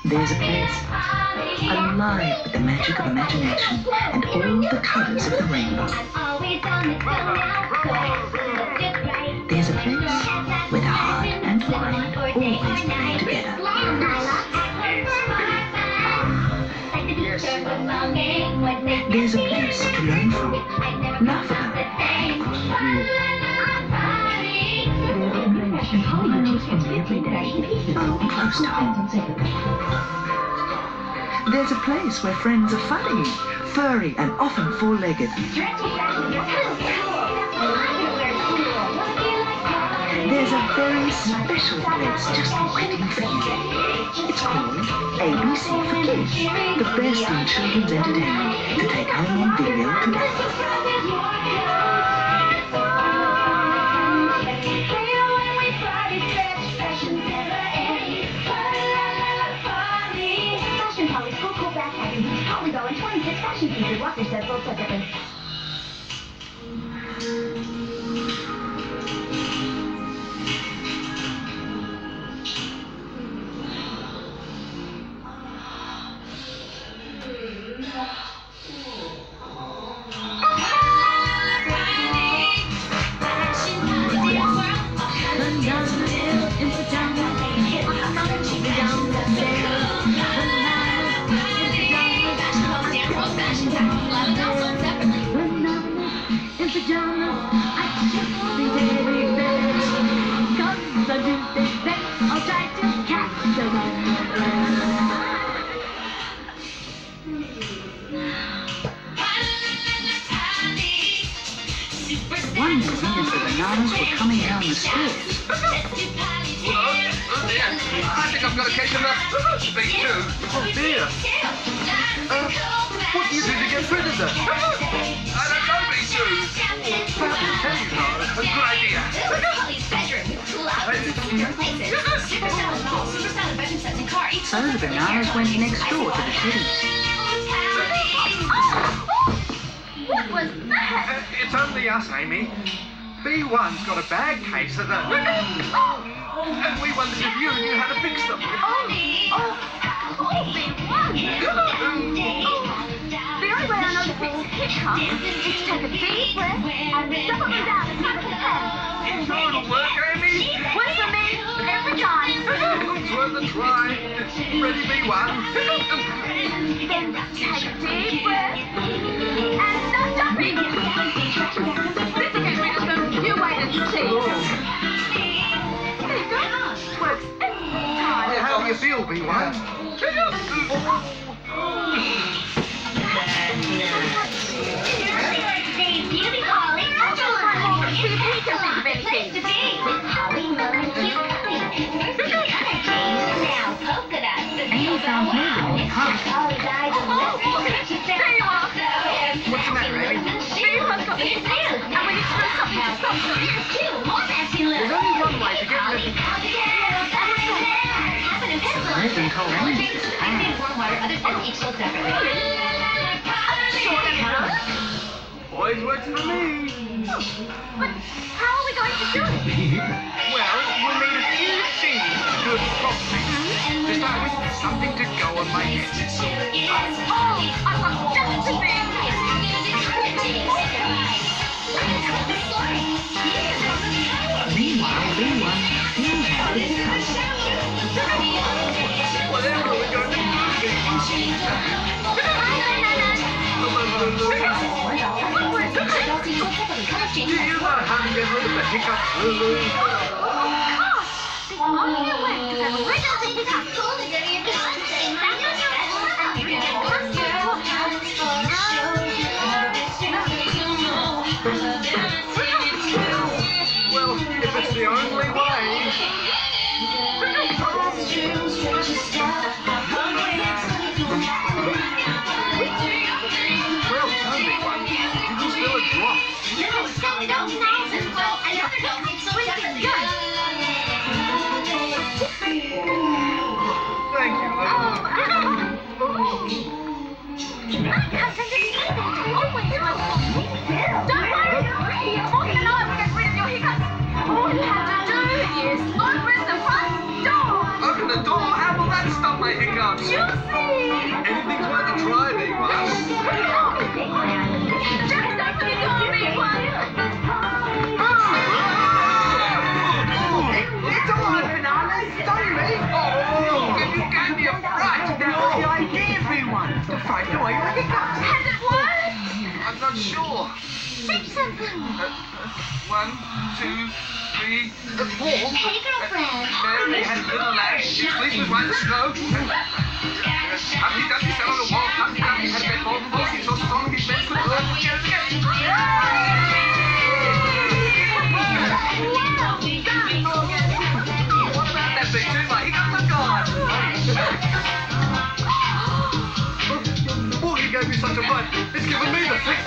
There's a place alive with the magic of imagination and all the colours of the rainbow. There's a place where the heart and mind always play together. There's a place to learn from, laugh about, and cry. Miles from the everyday, but close to home. There's a place where friends are funny, furry, and often four-legged. There's a very special place just waiting for you. It's called ABC for Kids, the best in children's entertainment to take home on video today. One morning, as the bananas were coming down the stairs. Oh dear, I think I've got a case of the speak too. Oh dear. What do you do to get rid of them? I don't know, B2. Perhaps you tell you, Nara. A good idea. So the bananas went next door to the kitties. What was that? It's only us, Amy. B1's got a bad case of the... And we wondered if you knew how to fix them. B1. The only way I know to fix hiccups is to take a deep breath and shuffle them down as hard as you can. You sure it'll work, Amy? Works for me every time. It's worth a try. Ready, B1? Then take a deep breath and start jumping. This will get rid of them. You wait and see. There you go. Works every time. How do you feel, B1? Amy found movement in heart. There you are. What's the matter, Amy? B1's got the hiccups, and we need to do something to stop them. There's only one way to get rid of them. Nathan told Amy to Always works for me. But how are we going to do it? Well, we'll need a few things to do it properly. To start with, something to go on my head. Oh, I've got just the thing. Meanwhile, B1 still had the hiccups. Whatever are we going to do? Do you know how to get rid of the hiccups, Lulu? The only way to get rid of the hiccups Well, if it's the only way... Well, tell me one. Did you spill a drop? No, I never know. So we can go. Hiccups. Anything's worth a try, big one. Just don't forget your big one. It's all right, Bananas. Don't me. Oh, you gave me a fright. That was the idea, everyone. To frighten away your hiccups. Has it worked? I'm not sure. Say something. 1, 2, 3, 4. Hey, girlfriend. Mary had a little lag. She sleeps with one stroke. Humpty Dumpty sat on the wall. Humpty Dumpty had a bed golden balls. He so strong his legs could burn. What about that big tune? My hiccups are gone. Oh, he gave me such a fright. It's given me the fix.